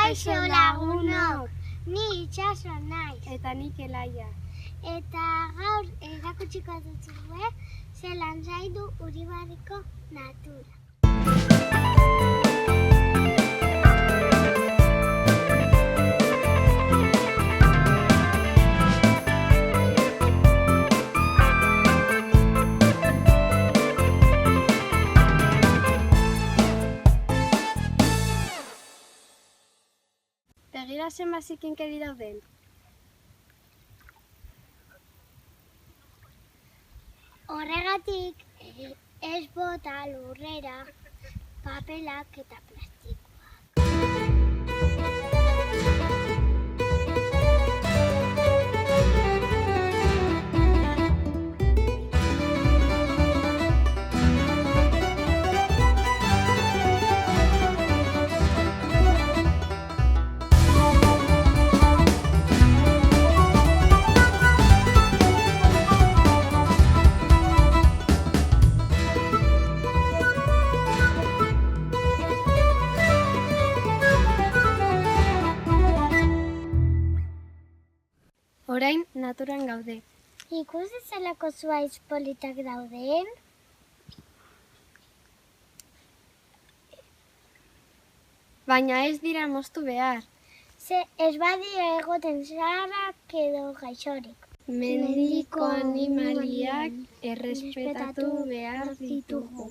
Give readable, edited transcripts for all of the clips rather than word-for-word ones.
Kaixo lagunok, ni Itxaso naiz. Eta nik Elaia. Eta gaur erakutsiko dutzuet zelan zaindu Uribarriko natura. Begira zenbat zikinkeri dauden. Horregatik ez bota lurrera papelak eta plastikoak. Orain naturan gaude. Ikusi zelako zuhaitz politak dauden? Baina ez dira moztu behar. Ze ez badia egoten zaharrak edo gaixorik. Mendiko animaliak errespetatu behar ditugu.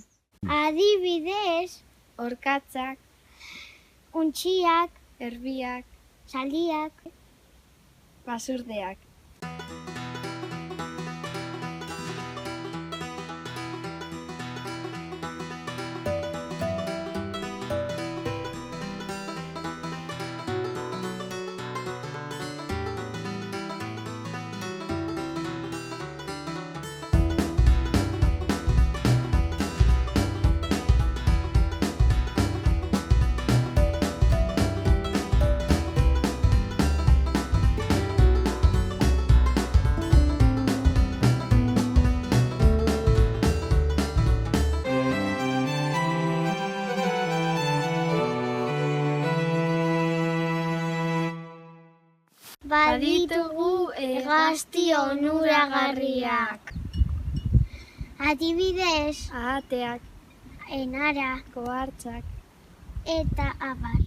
Adibidez, Orkatzak, untxiak, erbiak, zaldiak. basurdeak. Baditugu hegazti onuragarriak. Adibidez, Ahateak, enara kohartzak. eta abar.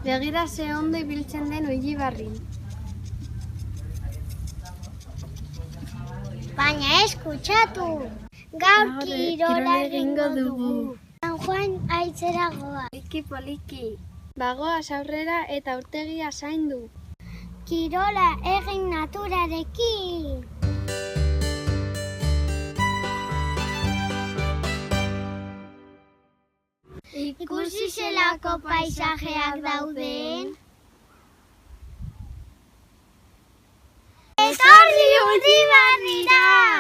Begira ze ondo ibiltzen den Uribarrin. Baina ez kutsatu. Gaur kirola egingo dugu. San Juan aitzera goa. Poliki. Bagoaz aurrera eta urtegia zaindu. Kirola egin naturarekin. Ikusi zelako paisajeak dauden. Etorri Uribarrira!